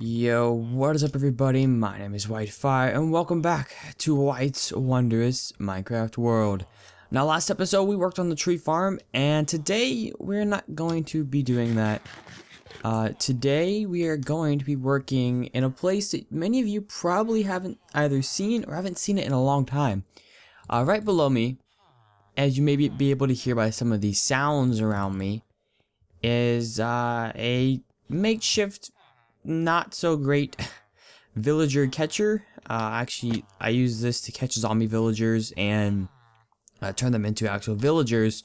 Yo, what is up everybody? My name is Whitefire and welcome back to White's Wondrous Minecraft world. Now last episode we worked on the tree farm and today we're not going to be doing that. Today we are going to be working in a place that many of you probably haven't either seen or haven't seen it in a long time. Right below me, as you may be able to hear by some of these sounds around me, is a makeshift not so great villager catcher. Actually, I use this to catch zombie villagers and turn them into actual villagers.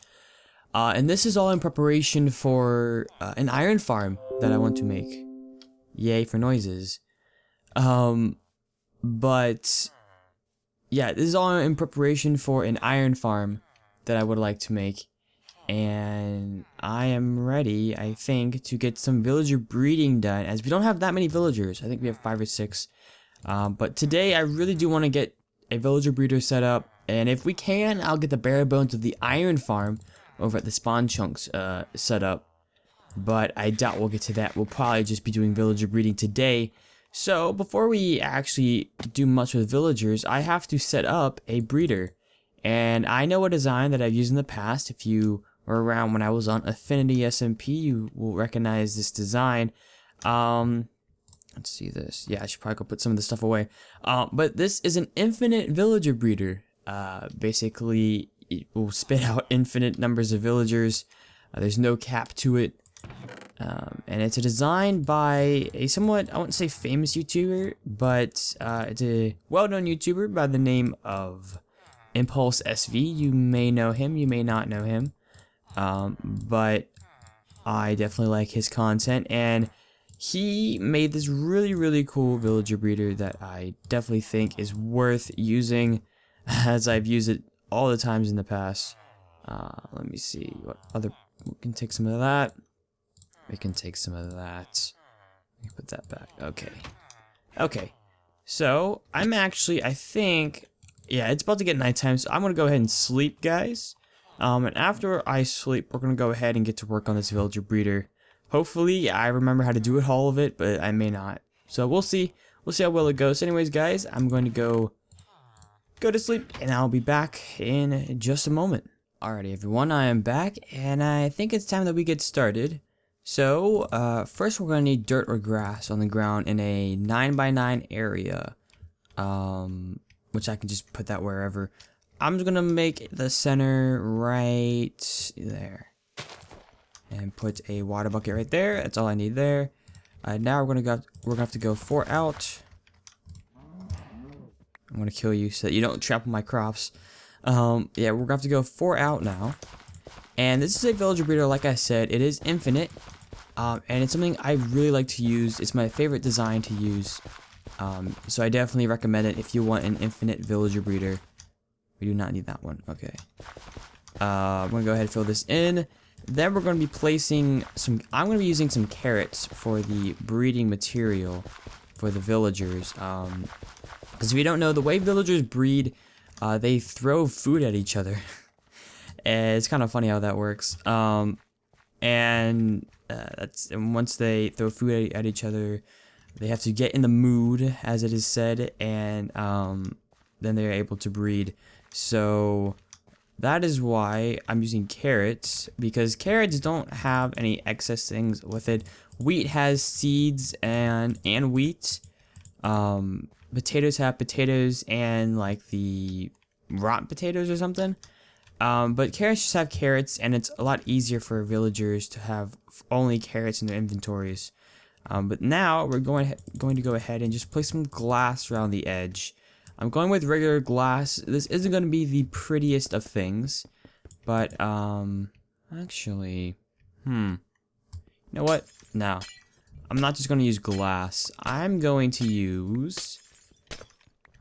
And this is all in preparation for an iron farm that I want to make. Yay for noises. But yeah, this is all in preparation for an iron farm that I would like to make. And I am ready, I think, to get some villager breeding done, as we don't have that many villagers. I think we have 5 or 6. But today I really do want to get a villager breeder set up, and if we can, I'll get the bare bones of the iron farm over at the spawn chunks set up. But I doubt we'll get to that. We'll probably just be doing villager breeding today. So before we actually do much with villagers, I have to set up a breeder. And I know a design that I've used in the past. If you were around when I was on Affinity SMP, you will recognize this design. Let's see this. Yeah, I should probably go put some of this stuff away. But this is an infinite villager breeder. Basically, it will spit out infinite numbers of villagers. There's no cap to it. And it's a design by a somewhat, I wouldn't say famous YouTuber, but it's a well-known YouTuber by the name of Impulse SV. You may know him, you may not know him, but I definitely like his content, and he made this really cool villager breeder that I definitely think is worth using, as I've used it all the times in the past. Let me see what other, we can take some of that. We can take some of that. Let me put that back. Okay, so I'm actually, I think, yeah, it's about to get nighttime, so I'm gonna go ahead and sleep, guys. And after I sleep, we're gonna go ahead and get to work on this villager breeder. Hopefully, I remember how to do all of it, but I may not. So we'll see. We'll see how well it goes. Anyways, guys, I'm going to go to sleep, and I'll be back in just a moment. Alrighty, everyone, I am back, and I think it's time that we get started. So, first we're gonna need dirt or grass on the ground in a 9x9 area. Which I can just put that wherever. I'm just gonna make the center right there. And put a water bucket right there. That's all I need there. Now we're gonna have to go 4 out. I'm gonna kill you so that you don't trample my crops. Yeah, we're gonna have to go 4 out now. And this is a villager breeder, like I said, it is infinite. And it's something I really like to use. It's my favorite design to use. So I definitely recommend it if you want an infinite villager breeder. We do not need that one. Okay. I'm gonna go ahead and fill this in. Then we're gonna be placing some, I'm gonna be using some carrots for the breeding material for the villagers. Because if you don't know, the way villagers breed, they throw food at each other. And it's kind of funny how that works. And once they throw food at each other, they have to get in the mood, as it is said, and then they're able to breed. So that is why I'm using carrots, because carrots don't have any excess things with it. Wheat has seeds and wheat. Potatoes have potatoes and like the rotten potatoes or something. But carrots just have carrots, and it's a lot easier for villagers to have only carrots in their inventories. But now we're going to go ahead and just place some glass around the edge. I'm going with regular glass. This isn't going to be the prettiest of things, but actually, you know what? No, I'm not just going to use glass. I'm going to use,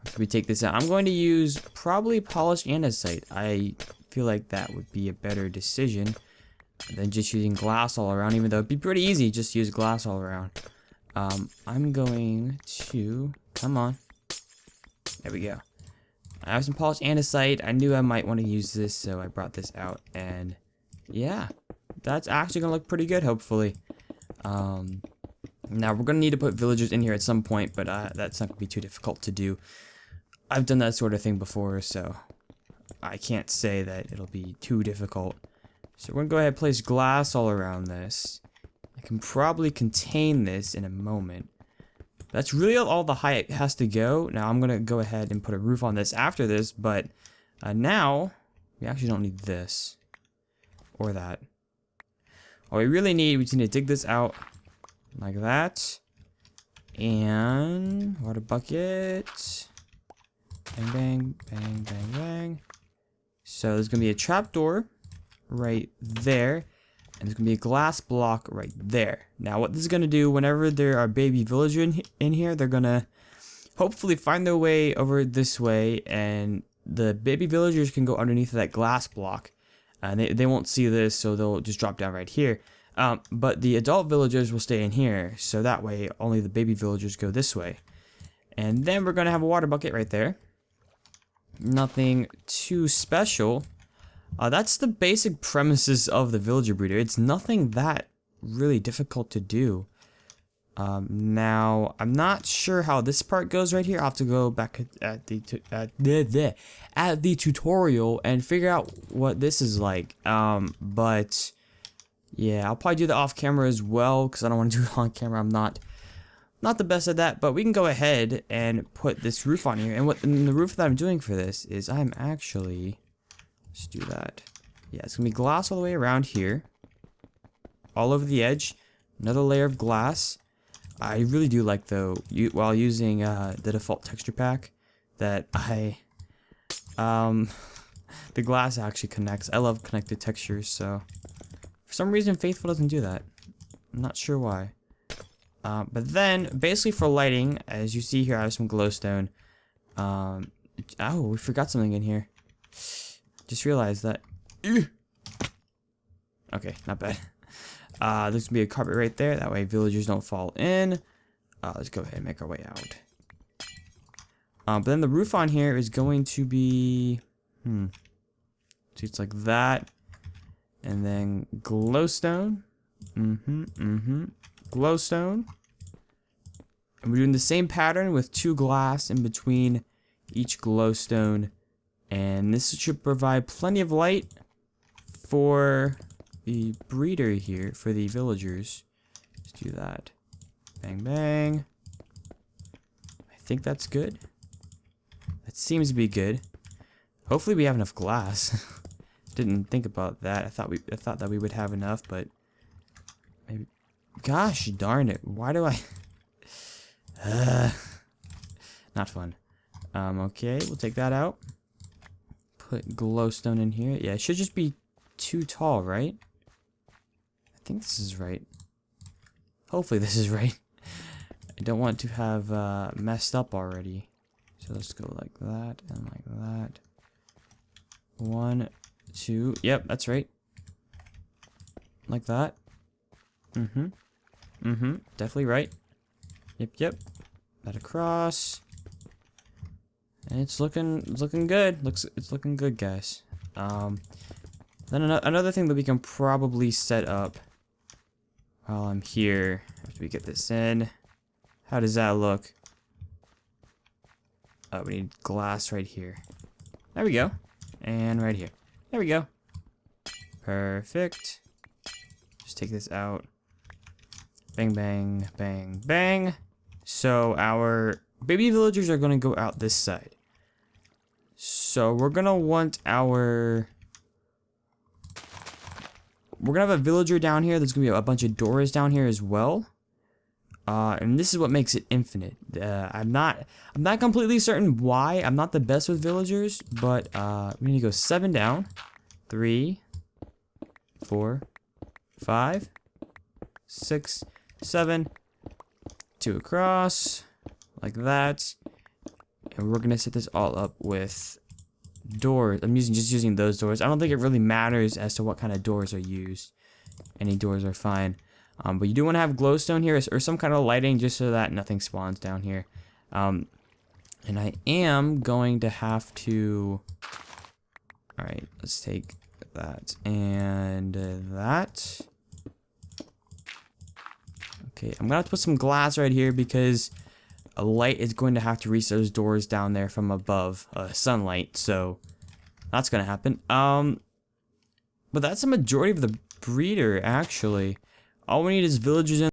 after we take this out, I'm going to use probably polished andesite. I feel like that would be a better decision than just using glass all around, even though it'd be pretty easy just to use glass all around. I'm going to, come on, there we go. I have some polished andesite. I knew I might want to use this, so I brought this out, and yeah, that's actually gonna look pretty good, hopefully. Now we're gonna need to put villagers in here at some point, but that's not gonna be too difficult to do. I've done that sort of thing before, so I can't say that it'll be too difficult. So we're gonna go ahead and place glass all around this. I can probably contain this in a moment. That's really all the height it has to go. Now I'm gonna go ahead and put a roof on this after this, but now we actually don't need this or that. All we really need, we just need to dig this out like that, and water bucket. Bang, bang, bang, bang, bang. So there's gonna be a trap door right there, and there's gonna be a glass block right there. Now what this is gonna do, whenever there are baby villagers in here, they're gonna hopefully find their way over this way, and the baby villagers can go underneath that glass block. And they won't see this, so they'll just drop down right here. But the adult villagers will stay in here, so that way only the baby villagers go this way. And then we're gonna have a water bucket right there. Nothing too special. That's the basic premises of the villager breeder. It's nothing that really difficult to do. Now I'm not sure how this part goes right here. I'll have to go back at the tutorial and figure out what this is like. But yeah, I'll probably do that off camera as well, because I don't want to do it on camera. I'm not the best at that, but we can go ahead and put this roof on here. And the roof that I'm doing for this is I'm actually, let's do that. Yeah, it's gonna be glass all the way around here, all over the edge. Another layer of glass. I really do like, though, while using the default texture pack, that the glass actually connects. I love connected textures, so for some reason Faithful doesn't do that. I'm not sure why. But then, basically for lighting, as you see here, I have some glowstone. Oh, we forgot something in here. Just realized that. Okay, not bad. There's gonna be a carpet right there. That way villagers don't fall in. Let's go ahead and make our way out. But then the roof on here is going to be, so it's like that. And then glowstone. Glowstone. And we're doing the same pattern with 2 glass in between each glowstone. And this should provide plenty of light for the breeder here, for the villagers. Let's do that. Bang, bang. I think that's good. That seems to be good. Hopefully we have enough glass. Didn't think about that. I thought that we would have enough, but maybe. Gosh darn it! Why do I? Not fun. Okay, we'll take that out. Put glowstone in here. Yeah, it should just be too tall, right? I think this is right. Hopefully this is right. I don't want to have messed up already. So let's go like that and like that. 1, 2. Yep, that's right. Like that. Definitely right. Yep. That across. And it's looking good. It's looking good, guys. Then another thing that we can probably set up while I'm here, after we get this in. How does that look? Oh, we need glass right here. There we go. And right here. There we go. Perfect. Just take this out. Bang, bang, bang, bang. So our baby villagers are going to go out this side. So we're going to want our... We're going to have a villager down here. There's going to be a bunch of doors down here as well. And this is what makes it infinite. I'm not completely certain why. I'm not the best with villagers, but we need to go 7 down. 3, 4, 5, 6, 7. 2 across, like that. And we're gonna set this all up with doors. I'm just using those doors. I don't think it really matters as to what kind of doors are used. Any doors are fine. But you do want to have glowstone here or some kind of lighting just so that nothing spawns down here. And I am going to have to... Alright, let's take that and that. Okay, I'm gonna have to put some glass right here because a light is going to have to reach those doors down there from above, sunlight, so that's gonna happen. But that's the majority of the breeder, actually. All we need is villagers in.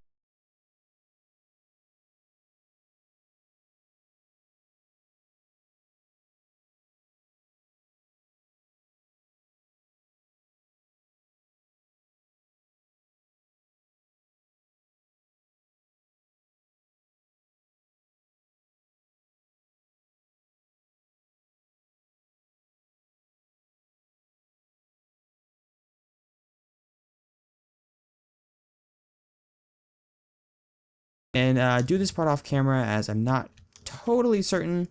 And do this part off camera as I'm not totally certain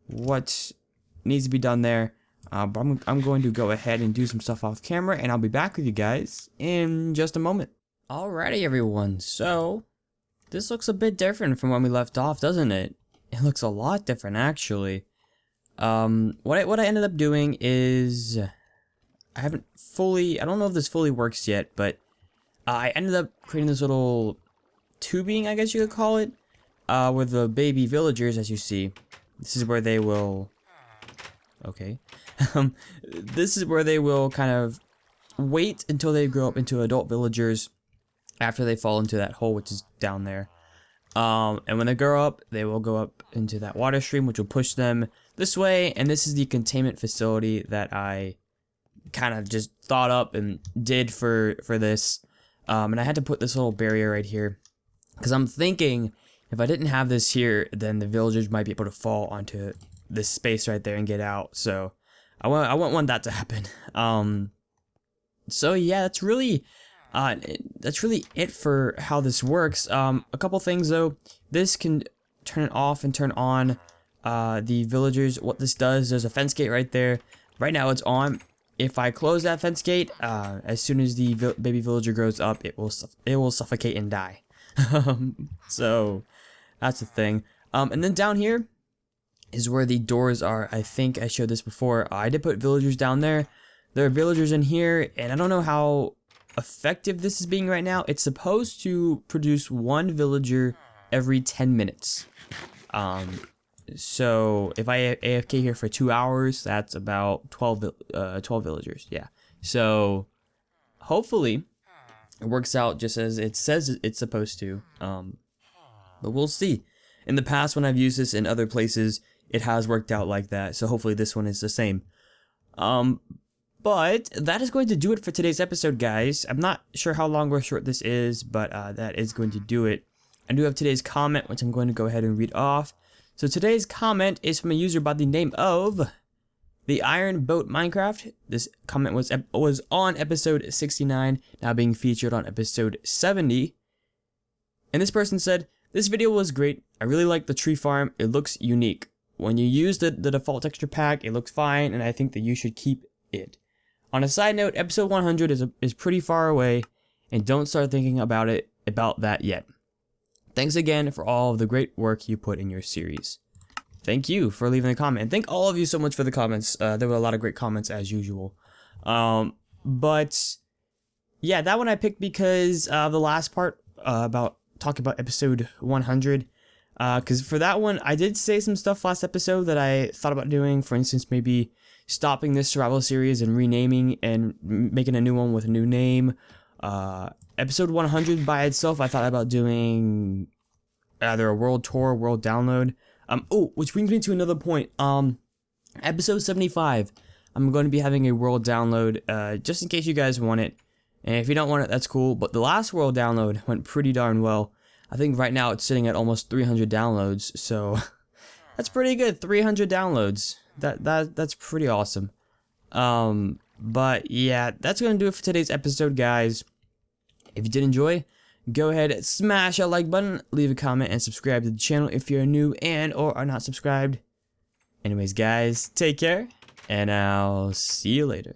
what needs to be done there. But I'm going to go ahead and do some stuff off camera, and I'll be back with you guys in just a moment. Alrighty, everyone. So, this looks a bit different from when we left off, doesn't it? It looks a lot different, actually. What I ended up doing is I don't know if this fully works yet, but I ended up creating this little tubing, I guess you could call it, with the baby villagers, as you see. This is where they will... Okay. This is where they will kind of wait until they grow up into adult villagers after they fall into that hole, which is down there. And when they grow up, they will go up into that water stream, which will push them this way. And this is the containment facility that I kind of just thought up and did for this. And I had to put this little barrier right here, because I'm thinking if I didn't have this here, then the villagers might be able to fall onto this space right there and get out. So I wouldn't want that to happen. So yeah, that's really it for how this works. A couple things though. This can turn it off and turn on the villagers. What this does, there's a fence gate right there. Right now it's on. If I close that fence gate, as soon as the baby villager grows up, it will suffocate and die. So that's the thing. And then down here is where the doors are. I think I showed this before. I did put villagers down there. There are villagers in here, and I don't know how effective this is being right now. It's supposed to produce one villager every 10 minutes. So if I AFK here for 2 hours, that's about 12 villagers. Yeah. So hopefully it works out just as it says it's supposed to. But we'll see. In the past, when I've used this in other places, it has worked out like that. So hopefully this one is the same. But that is going to do it for today's episode, guys. I'm not sure how long or short this is, but that is going to do it. I do have today's comment, which I'm going to go ahead and read off. So today's comment is from a user by the name of The Iron Boat Minecraft. This comment was on episode 69, now being featured on episode 70. And this person said, "This video was great. I really like the tree farm. It looks unique. When you use the default texture pack, it looks fine, and I think that you should keep it. On a side note, episode 100 is pretty far away, and don't start thinking about that yet. Thanks again for all of the great work you put in your series." Thank you for leaving a comment. And thank all of you so much for the comments. There were a lot of great comments as usual. But yeah, that one I picked because of the last part about talking about episode 100. Because for that one, I did say some stuff last episode that I thought about doing. For instance, maybe stopping this survival series and renaming and making a new one with a new name. Episode 100 by itself, I thought about doing either a world tour, world download. Oh, which brings me to another point. Episode 75, I'm going to be having a world download, just in case you guys want it. And if you don't want it, that's cool. But the last world download went pretty darn well. I think right now it's sitting at almost 300 downloads, so that's pretty good. 300 downloads. That's pretty awesome. But yeah, that's gonna do it for today's episode, guys. If you did enjoy, go ahead, smash that like button, leave a comment, and subscribe to the channel if you're new and or are not subscribed. Anyways, guys, take care, and I'll see you later.